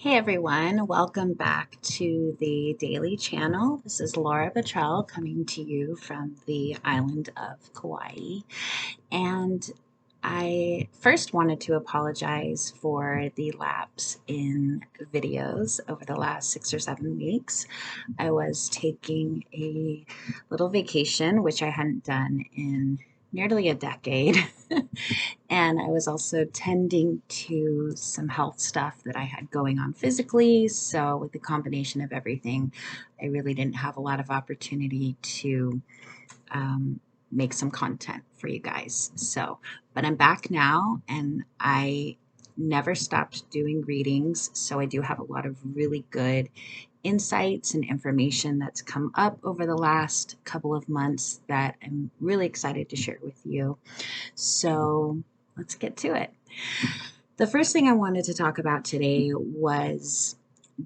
Hey everyone, welcome back to the Daily Channel. This is Laura Bottrell coming to you from the island of Kauai. And I first wanted to apologize for the lapse in videos over the last 6 or 7 weeks. I was taking a little vacation, which I hadn't done in nearly a decade. And I was also tending to some health stuff that I had going on physically. So, with the combination of everything, I really didn't have a lot of opportunity to um, make some content for you guys. But I'm back now and I never stopped doing readings. So, I do have a lot of really good insights and information that's come up over the last couple of months that I'm really excited to share with you. So let's get to it. The first thing I wanted to talk about today was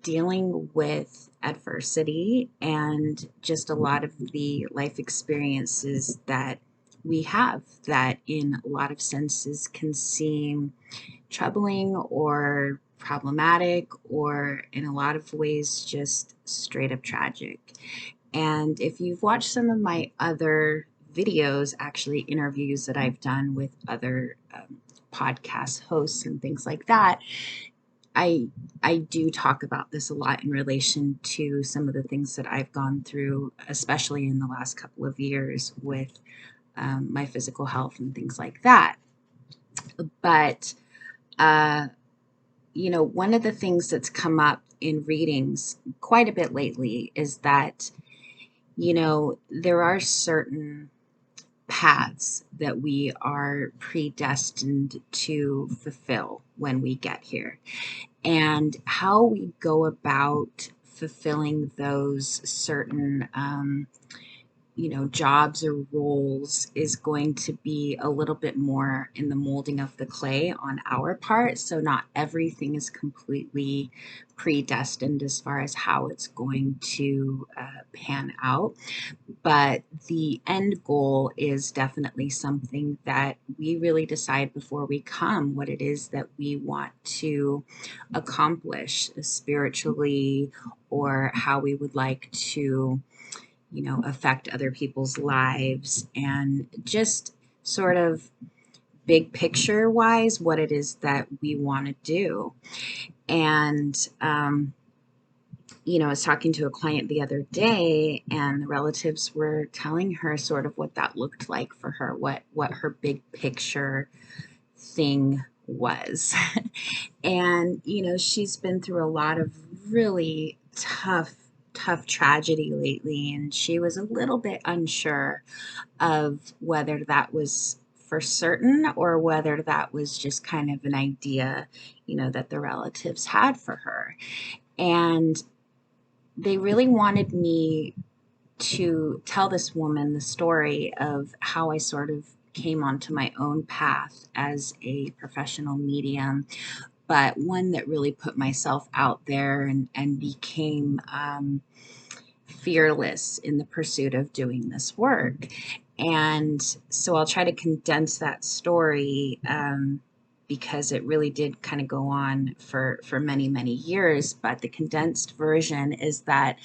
dealing with adversity and just a lot of the life experiences that we have that, in a lot of senses, can seem troubling or problematic, or in a lot of ways, just straight up tragic. And if you've watched some of my other videos, actually interviews that I've done with other podcast hosts and things like that, I I do talk about this a lot in relation to some of the things that I've gone through, especially in the last couple of years with my physical health and things like that. But uh, one of the things that's come up in readings quite a bit lately is that there are certain paths that we are predestined to fulfill when we get here. And how we go about fulfilling those certain jobs or roles is going to be a little bit more in the molding of the clay on our part. So not everything is completely predestined as far as how it's going to pan out. But the end goal is definitely something that we really decide before we come what it is that we want to accomplish spiritually, or how we would like to affect other people's lives, and just sort of big picture wise what it is that we want to do. And I was talking to a client the other day, and the relatives were telling her sort of what that looked like for her, what her big picture thing was. And she's been through a lot of really tough tragedy lately, and she was a little bit unsure of whether that was for certain or whether that was just kind of an idea, that the relatives had for her. And they really wanted me to tell this woman the story of how I sort of came onto my own path as a professional medium, but one that really put myself out there and became fearless in the pursuit of doing this work. And so I'll try to condense that story, because it really did kind of go on for many, many years. But the condensed version is that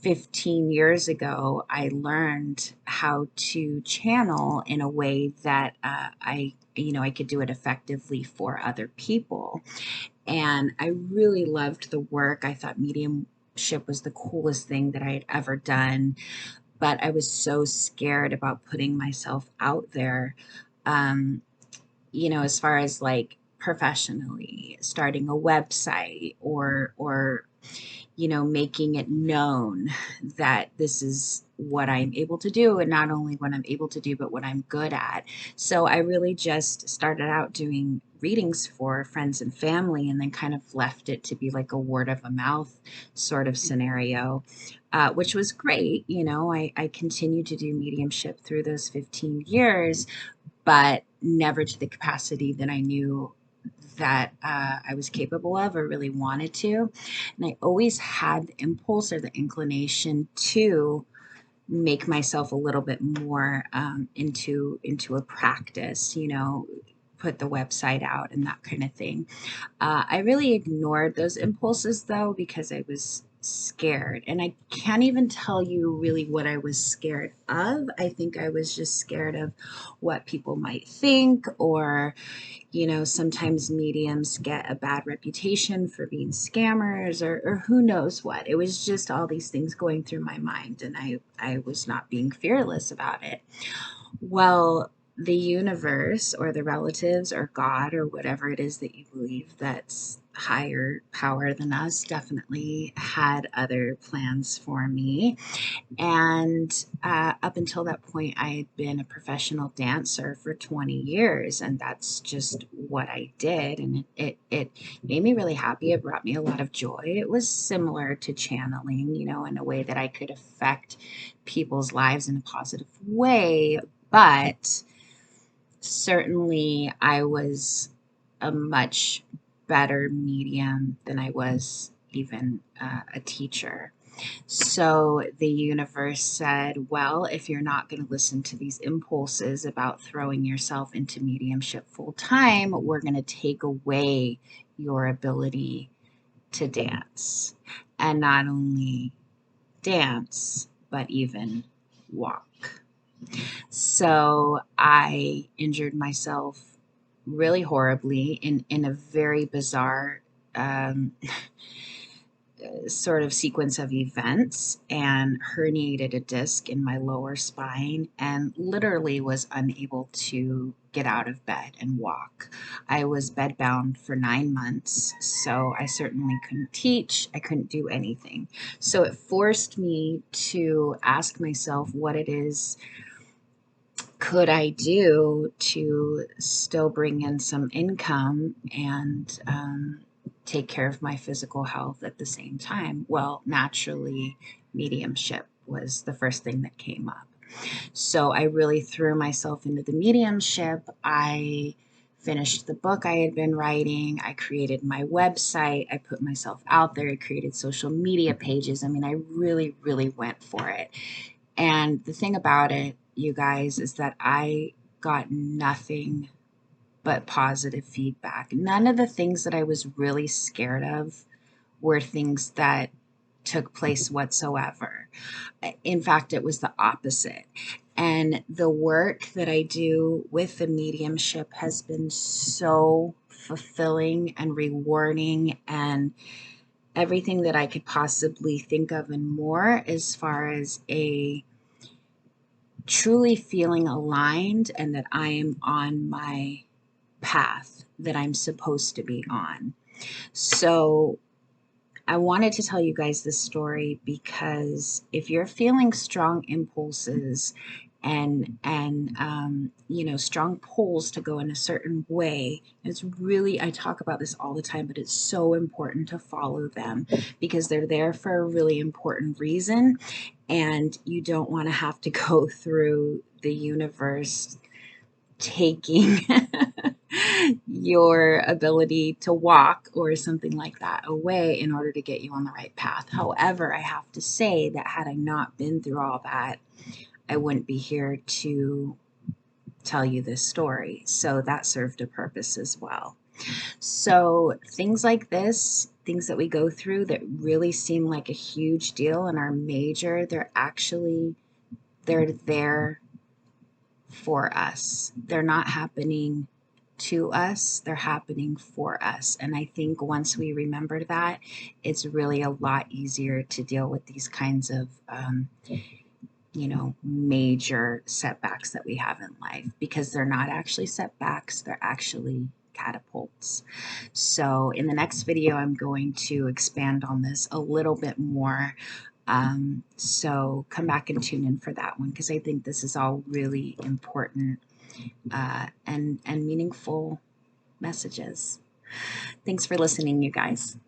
15 years ago, I learned how to channel in a way that I could do it effectively for other people. And I really loved the work. I thought mediumship was the coolest thing that I had ever done, but I was so scared about putting myself out there, as far as like professionally starting a website, or making it known that this is what I'm able to do, and not only what I'm able to do, but what I'm good at. So I really just started out doing readings for friends and family, and then kind of left it to be like a word of a mouth sort of scenario, which was great. I continued to do mediumship through those 15 years, but never to the capacity that I knew that I was capable of or really wanted to. And I always had the impulse or the inclination to make myself a little bit more into a practice, put the website out and that kind of thing. I really ignored those impulses though because I was scared. And I can't even tell you really what I was scared of. I think I was just scared of what people might think, or, sometimes mediums get a bad reputation for being scammers, or who knows what. It was just all these things going through my mind, and I was not being fearless about it. Well, the universe or the relatives or God or whatever it is that you believe that's higher power than us definitely had other plans for me. And up until that point, I had been a professional dancer for 20 years, and that's just what I did. And it made me really happy. It brought me a lot of joy. It was similar to channeling, in a way that I could affect people's lives in a positive way. But certainly, I was a much better medium than I was even a teacher. So the universe said, well, if you're not going to listen to these impulses about throwing yourself into mediumship full time, we're going to take away your ability to dance. And not only dance, but even walk. So I injured myself really horribly in a very bizarre um, sort of sequence of events, and herniated a disc in my lower spine and literally was unable to get out of bed and walk. I was bedbound for 9 months, so I certainly couldn't teach. I couldn't do anything. So it forced me to ask myself what it is could I do to still bring in some income and take care of my physical health at the same time. Well, naturally, mediumship was the first thing that came up. So I really threw myself into the mediumship. I finished the book I had been writing. I created my website. I put myself out there. I created social media pages. I mean, I really, really went for it. And the thing about it, you guys, is that I got nothing but positive feedback. None of the things that I was really scared of were things that took place whatsoever. In fact, it was the opposite. And the work that I do with the mediumship has been so fulfilling and rewarding, and everything that I could possibly think of and more, as far as a truly feeling aligned and that I am on my path that I'm supposed to be on. So I wanted to tell you guys this story because if you're feeling strong impulses and strong pulls to go in a certain way, it's really, I talk about this all the time, but it's so important to follow them because they're there for a really important reason, and you don't want to have to go through the universe taking your ability to walk or something like that away in order to get you on the right path. However, I have to say that had I not been through all that, I wouldn't be here to tell you this story. So that served a purpose as well. So things like this, things that we go through that really seem like a huge deal and are major, they're there for us. They're not happening to us, they're happening for us. And I think once we remember that, it's really a lot easier to deal with these kinds of major setbacks that we have in life, because they're not actually setbacks, they're actually catapults. So in the next video, I'm going to expand on this a little bit more. So come back and tune in for that one, because I think this is all really important and meaningful messages. Thanks for listening, you guys.